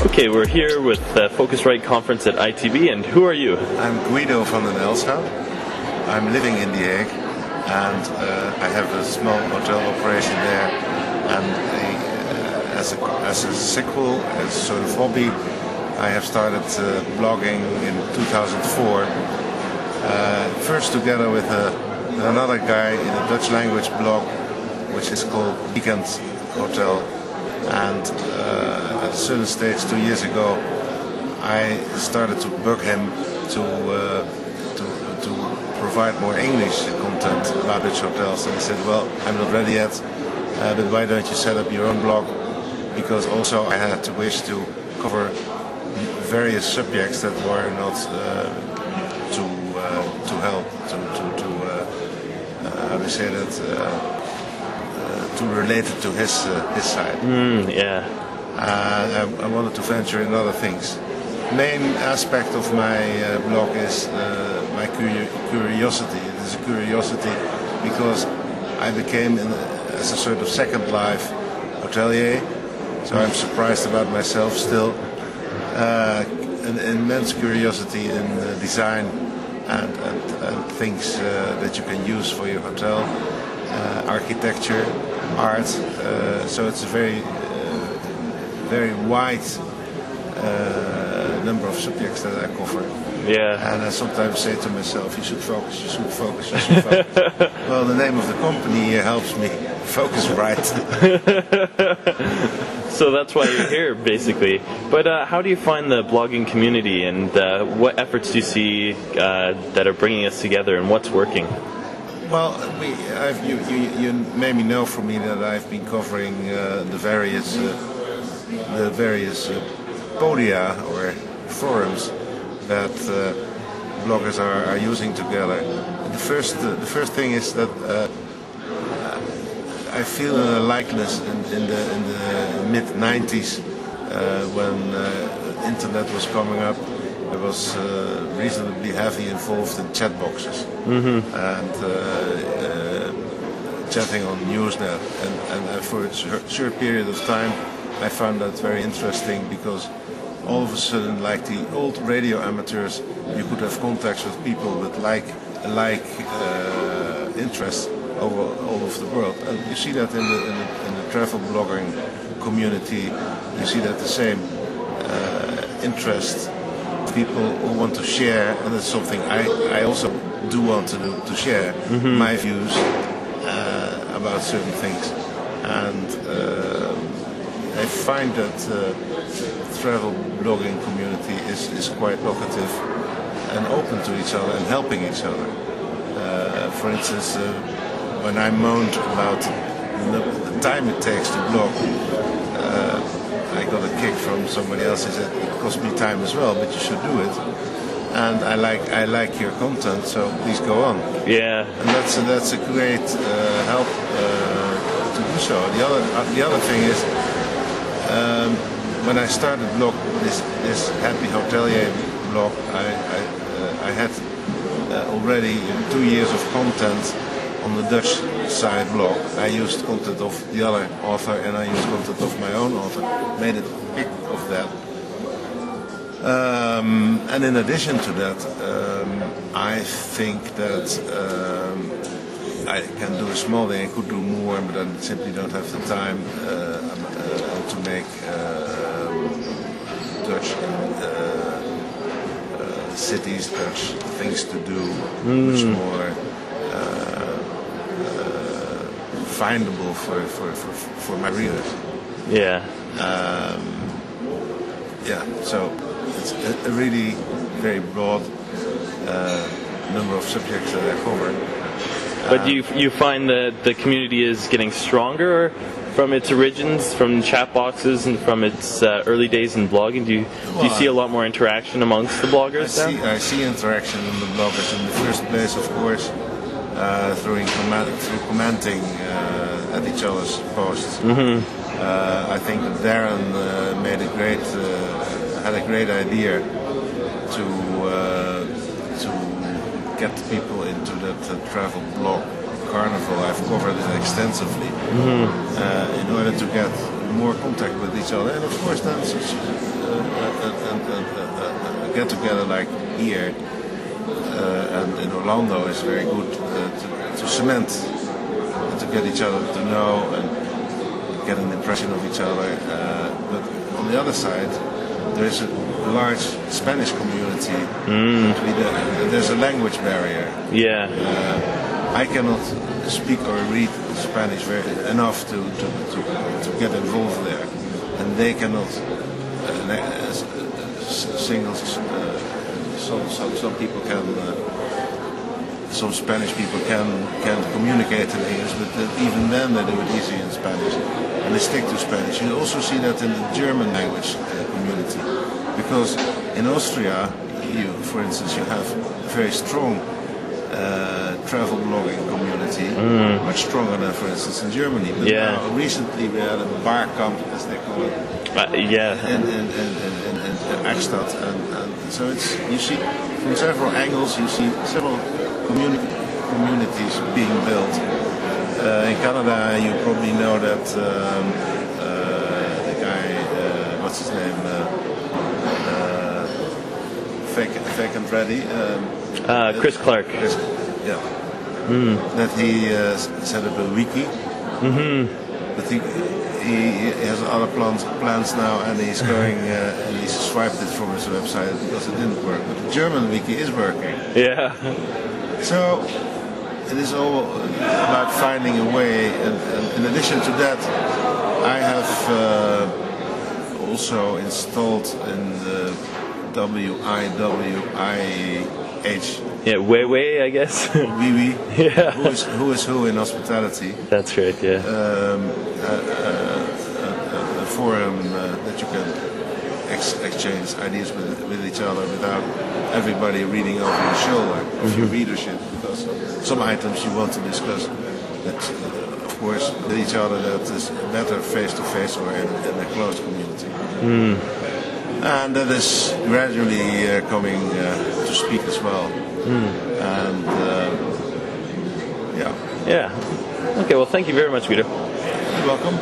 Okay, we're here with the PhoCusWright conference at ITB, and who are you? I'm Guido from the Nelschap. I'm living in The Hague, and I have a small hotel operation there. And as a sequel, as a sort of hobby, I have started blogging in 2004. First together with another guy in a Dutch language blog, which is called Weekend Hotel. And at a certain stage 2 years ago, I started to bug him to provide more English content about Dutch hotels. And he said, well, I'm not ready yet, but why don't you set up your own blog? Because also I had to wish to cover various subjects that were not to help, how do you say that, to relate it to his side. Yeah. I wanted to venture in other things. Main aspect of my blog is my curiosity. It is a curiosity because I became, as a sort of second life, hotelier. So I'm surprised about myself still. An immense curiosity in design and things that you can use for your hotel, architecture, art. So it's a very wide number of subjects that I cover. Yeah. And I sometimes say to myself, you should focus, you should focus, you should focus. Well, the name of the company helps me. PhoCusWright. So that's why you're here, basically. But how do you find the blogging community, and what efforts do you see that are bringing us together, and what's working? Well, you maybe know from me that I've been covering the various podia or forums that bloggers are using together. The first thing is that I feel a likeness in the mid-90s when internet was coming up. I was reasonably heavily involved in chat boxes and chatting on Newsnet, and for a short period of time I found that very interesting, because all of a sudden, like the old radio amateurs, you could have contacts with people with like interests all over the world. And you see that in the travel blogging community. You see that the same interest. People who want to share, and it's something I also do want to share my views about certain things. And I find that travel blogging community is quite talkative and open to each other and helping each other. For instance, when I moaned about the time it takes to blog, I got a kick from somebody else. He said, it costs me time as well, but you should do it. And I like your content, so please go on. Yeah. And that's a great help to do so. The other thing is, when I started blog, this Happy Hotelier blog, I had already 2 years of content on the Dutch side blog. I used content of the other author, and I used content of my own author, made it big of that. And in addition to that, I think that I can do a small thing. I could do more, but I simply don't have the time to make Dutch cities, Dutch things to do, much more findable for my readers. Yeah. So it's a really very broad number of subjects that I cover. But do you find that the community is getting stronger from its origins, from chat boxes, and from its early days in blogging? Do you see a lot more interaction amongst the bloggers? I see interaction in the bloggers. In the first place, of course, through commenting at each other's posts. I think that Darren had a great idea to get people into that travel blog Carnival. I've covered it extensively in order to get more contact with each other. And of course, then such a get together like here and in Orlando is very good to cement and to get each other to know and get an impression of each other. But on the other side, there is a large Spanish community. There's a language barrier. Yeah. I cannot speak or read Spanish enough to get involved there, and they cannot. Some people can. Some Spanish people can communicate in English, but even then they do it easy in Spanish, and they stick to Spanish. You also see that in the German language community, because in Austria, for instance, you have a very strong travel blogging community, much stronger than, for instance, in Germany. But now, recently we had a bar camp, as they call it, in Axstad, and so you see from several angles, you see several communities being built. In Canada, you probably know that the guy, what's his name, Fake and Ready. Chris Clark. That he set up a wiki. But he has other plans now, and he's going and he's swiped it from his website because it didn't work. But the German wiki is working. Yeah. So it is all about finding a way. And in addition to that, I have also installed in the WIWIH. Yeah, way, I guess. Wee. Yeah. Who is who in hospitality? That's right. Yeah. A forum that you can exchange ideas with each other without everybody reading over your shoulder of your readership, because some items you want to discuss that, of course, with each other, that is better face to face or in a closed community. And that is gradually coming to speak as well. And yeah. Okay, well, thank you very much, Guido. You're welcome.